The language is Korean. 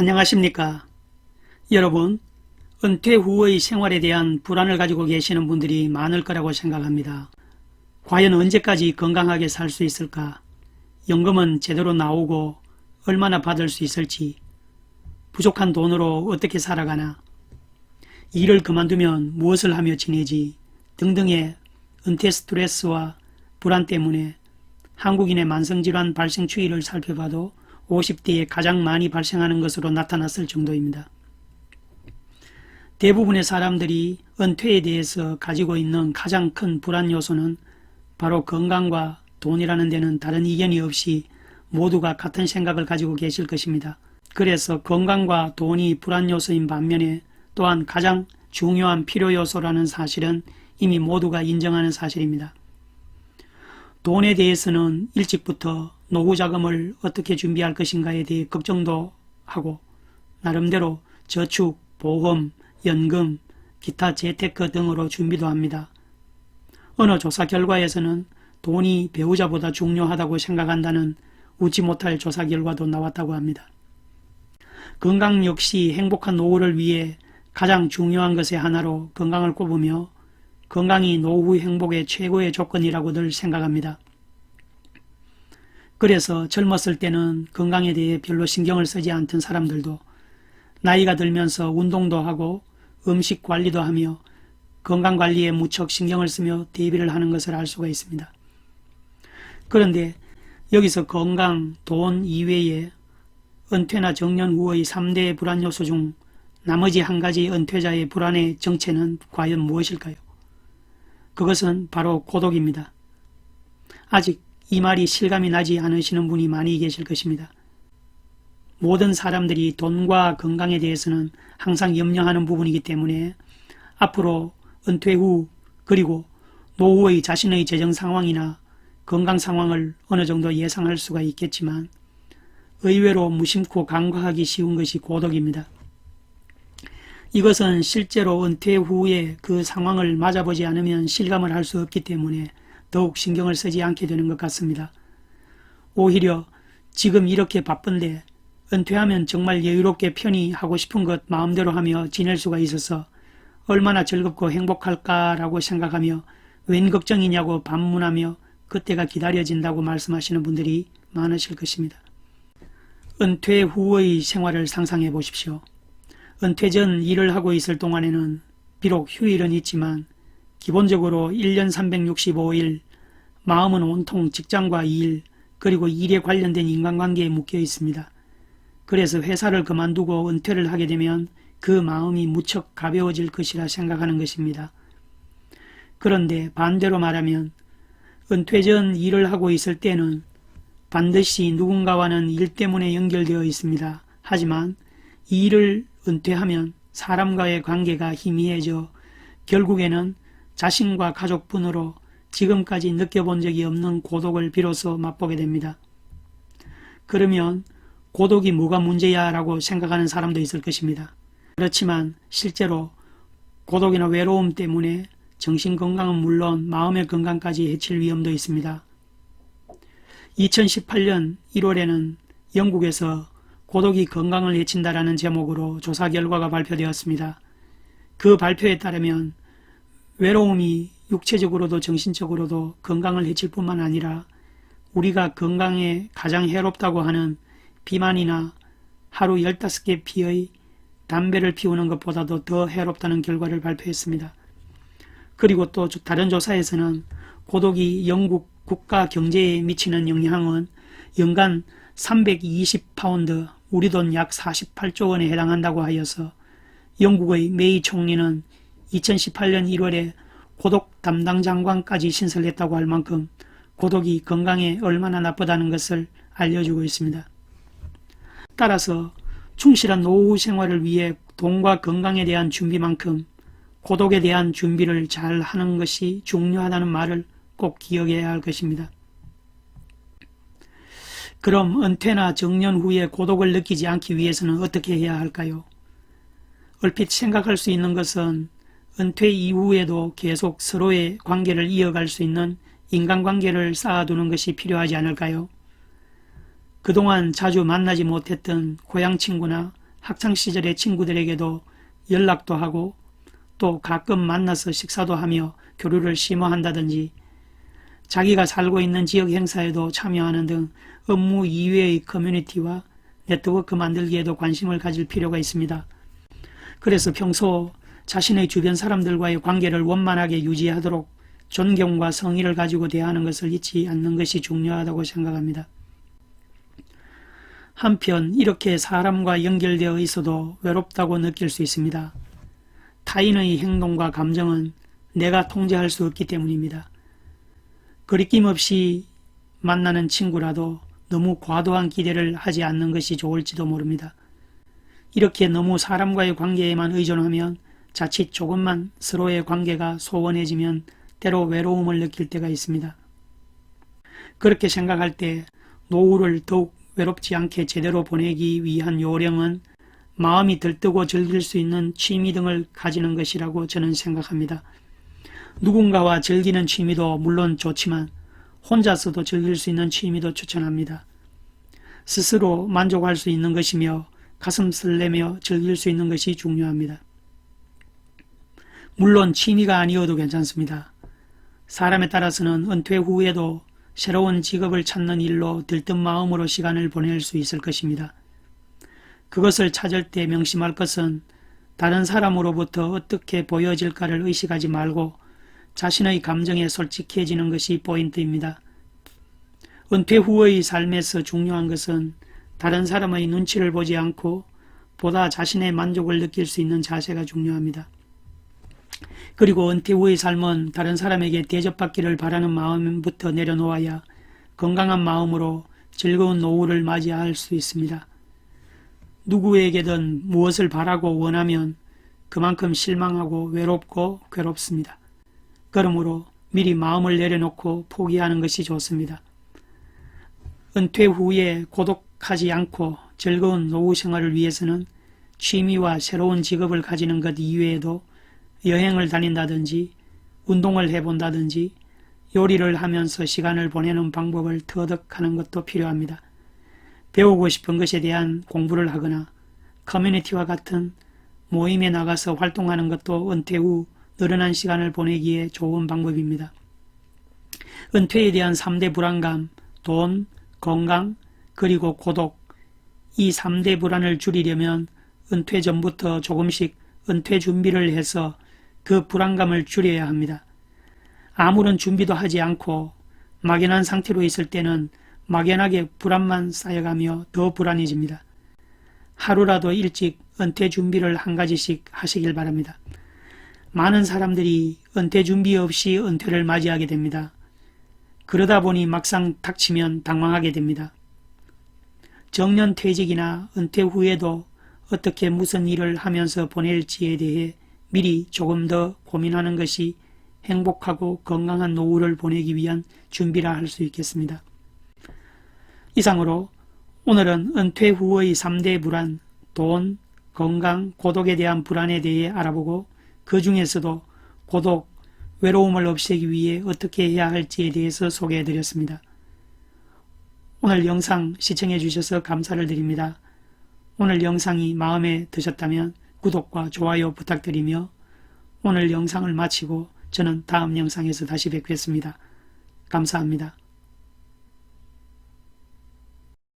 안녕하십니까. 여러분, 은퇴 후의 생활에 대한 불안을 가지고 계시는 분들이 많을 거라고 생각합니다. 과연 언제까지 건강하게 살 수 있을까? 연금은 제대로 나오고 얼마나 받을 수 있을지, 부족한 돈으로 어떻게 살아가나, 일을 그만두면 무엇을 하며 지내지 등등의 은퇴 스트레스와 불안 때문에 한국인의 만성질환 발생 추이를 살펴봐도 50대에 가장 많이 발생하는 것으로 나타났을 정도입니다. 대부분의 사람들이 은퇴에 대해서 가지고 있는 가장 큰 불안 요소는 바로 건강과 돈이라는 데는 다른 이견이 없이 모두가 같은 생각을 가지고 계실 것입니다. 그래서 건강과 돈이 불안 요소인 반면에 또한 가장 중요한 필요 요소라는 사실은 이미 모두가 인정하는 사실입니다. 돈에 대해서는 일찍부터 노후 자금을 어떻게 준비할 것인가에 대해 걱정도 하고 나름대로 저축, 보험, 연금, 기타 재테크 등으로 준비도 합니다. 어느 조사 결과에서는 돈이 배우자보다 중요하다고 생각한다는 웃지 못할 조사 결과도 나왔다고 합니다. 건강 역시 행복한 노후를 위해 가장 중요한 것의 하나로 건강을 꼽으며 건강이 노후 행복의 최고의 조건이라고 늘 생각합니다. 그래서 젊었을 때는 건강에 대해 별로 신경을 쓰지 않던 사람들도 나이가 들면서 운동도 하고 음식 관리도 하며 건강관리에 무척 신경을 쓰며 대비를 하는 것을 알 수가 있습니다. 그런데 여기서 건강, 돈 이외에 은퇴나 정년 후의 3대 불안 요소 중 나머지 한 가지 은퇴자의 불안의 정체는 과연 무엇일까요? 그것은 바로 고독입니다. 아직 이 말이 실감이 나지 않으시는 분이 많이 계실 것입니다. 모든 사람들이 돈과 건강에 대해서는 항상 염려하는 부분이기 때문에 앞으로 은퇴 후 그리고 노후의 자신의 재정 상황이나 건강 상황을 어느 정도 예상할 수가 있겠지만 의외로 무심코 간과하기 쉬운 것이 고독입니다. 이것은 실제로 은퇴 후에 그 상황을 맞아보지 않으면 실감을 할 수 없기 때문에 더욱 신경을 쓰지 않게 되는 것 같습니다. 오히려 지금 이렇게 바쁜데 은퇴하면 정말 여유롭게 편히 하고 싶은 것 마음대로 하며 지낼 수가 있어서 얼마나 즐겁고 행복할까라고 생각하며 웬 걱정이냐고 반문하며 그때가 기다려진다고 말씀하시는 분들이 많으실 것입니다. 은퇴 후의 생활을 상상해 보십시오. 은퇴 전 일을 하고 있을 동안에는 비록 휴일은 있지만 기본적으로 1년 365일 마음은 온통 직장과 일 그리고 일에 관련된 인간관계에 묶여 있습니다. 그래서 회사를 그만두고 은퇴를 하게 되면 그 마음이 무척 가벼워질 것이라 생각하는 것입니다. 그런데 반대로 말하면 은퇴 전 일을 하고 있을 때는 반드시 누군가와는 일 때문에 연결되어 있습니다. 하지만 이 일을 은퇴하면 사람과의 관계가 희미해져 결국에는 자신과 가족분으로 지금까지 느껴본 적이 없는 고독을 비로소 맛보게 됩니다. 그러면 고독이 뭐가 문제야 라고 생각하는 사람도 있을 것입니다. 그렇지만 실제로 고독이나 외로움 때문에 정신건강은 물론 마음의 건강까지 해칠 위험도 있습니다. 2018년 1월에는 영국에서 고독이 건강을 해친다라는 제목으로 조사 결과가 발표되었습니다. 그 발표에 따르면 외로움이 육체적으로도 정신적으로도 건강을 해칠 뿐만 아니라 우리가 건강에 가장 해롭다고 하는 비만이나 하루 15개 피의 담배를 피우는 것보다도 더 해롭다는 결과를 발표했습니다. 그리고 또 다른 조사에서는 고독이 영국 국가 경제에 미치는 영향은 연간 320파운드, 우리 돈 약 48조 원에 해당한다고 하여서 영국의 메이 총리는 2018년 1월에 고독 담당 장관까지 신설했다고 할 만큼 고독이 건강에 얼마나 나쁘다는 것을 알려주고 있습니다. 따라서 충실한 노후 생활을 위해 돈과 건강에 대한 준비만큼 고독에 대한 준비를 잘 하는 것이 중요하다는 말을 꼭 기억해야 할 것입니다. 그럼 은퇴나 정년 후에 고독을 느끼지 않기 위해서는 어떻게 해야 할까요? 얼핏 생각할 수 있는 것은 은퇴 이후에도 계속 서로의 관계를 이어갈 수 있는 인간관계를 쌓아두는 것이 필요하지 않을까요? 그동안 자주 만나지 못했던 고향 친구나 학창시절의 친구들에게도 연락도 하고 또 가끔 만나서 식사도 하며 교류를 심화한다든지 자기가 살고 있는 지역 행사에도 참여하는 등 업무 이외의 커뮤니티와 네트워크 만들기에도 관심을 가질 필요가 있습니다. 그래서 평소 자신의 주변 사람들과의 관계를 원만하게 유지하도록 존경과 성의를 가지고 대하는 것을 잊지 않는 것이 중요하다고 생각합니다. 한편 이렇게 사람과 연결되어 있어도 외롭다고 느낄 수 있습니다. 타인의 행동과 감정은 내가 통제할 수 없기 때문입니다. 거리낌 없이 만나는 친구라도 너무 과도한 기대를 하지 않는 것이 좋을지도 모릅니다. 이렇게 너무 사람과의 관계에만 의존하면 자칫 조금만 서로의 관계가 소원해지면 때로 외로움을 느낄 때가 있습니다. 그렇게 생각할 때 노후를 더욱 외롭지 않게 제대로 보내기 위한 요령은 마음이 들뜨고 즐길 수 있는 취미 등을 가지는 것이라고 저는 생각합니다. 누군가와 즐기는 취미도 물론 좋지만 혼자서도 즐길 수 있는 취미도 추천합니다. 스스로 만족할 수 있는 것이며 가슴 설레며 즐길 수 있는 것이 중요합니다. 물론 취미가 아니어도 괜찮습니다. 사람에 따라서는 은퇴 후에도 새로운 직업을 찾는 일로 들뜬 마음으로 시간을 보낼 수 있을 것입니다. 그것을 찾을 때 명심할 것은 다른 사람으로부터 어떻게 보여질까를 의식하지 말고 자신의 감정에 솔직해지는 것이 포인트입니다. 은퇴 후의 삶에서 중요한 것은 다른 사람의 눈치를 보지 않고 보다 자신의 만족을 느낄 수 있는 자세가 중요합니다. 그리고 은퇴 후의 삶은 다른 사람에게 대접받기를 바라는 마음부터 내려놓아야 건강한 마음으로 즐거운 노후를 맞이할 수 있습니다. 누구에게든 무엇을 바라고 원하면 그만큼 실망하고 외롭고 괴롭습니다. 그러므로 미리 마음을 내려놓고 포기하는 것이 좋습니다. 은퇴 후에 고독하지 않고 즐거운 노후 생활을 위해서는 취미와 새로운 직업을 가지는 것 이외에도 여행을 다닌다든지 운동을 해본다든지 요리를 하면서 시간을 보내는 방법을 터득하는 것도 필요합니다. 배우고 싶은 것에 대한 공부를 하거나 커뮤니티와 같은 모임에 나가서 활동하는 것도 은퇴 후 늘어난 시간을 보내기에 좋은 방법입니다. 은퇴에 대한 3대 불안감, 돈, 건강, 그리고 고독, 이 3대 불안을 줄이려면 은퇴 전부터 조금씩 은퇴 준비를 해서 그 불안감을 줄여야 합니다. 아무런 준비도 하지 않고 막연한 상태로 있을 때는 막연하게 불안만 쌓여가며 더 불안해집니다. 하루라도 일찍 은퇴 준비를 한 가지씩 하시길 바랍니다. 많은 사람들이 은퇴 준비 없이 은퇴를 맞이하게 됩니다. 그러다 보니 막상 닥치면 당황하게 됩니다. 정년퇴직이나 은퇴 후에도 어떻게 무슨 일을 하면서 보낼지에 대해 미리 조금 더 고민하는 것이 행복하고 건강한 노후를 보내기 위한 준비라 할 수 있겠습니다. 이상으로 오늘은 은퇴 후의 3대 불안, 돈, 건강, 고독에 대한 불안에 대해 알아보고 그 중에서도 고독, 외로움을 없애기 위해 어떻게 해야 할지에 대해서 소개해드렸습니다. 오늘 영상 시청해 주셔서 감사를 드립니다. 오늘 영상이 마음에 드셨다면 구독과 좋아요 부탁드리며 오늘 영상을 마치고 저는 다음 영상에서 다시 뵙겠습니다. 감사합니다.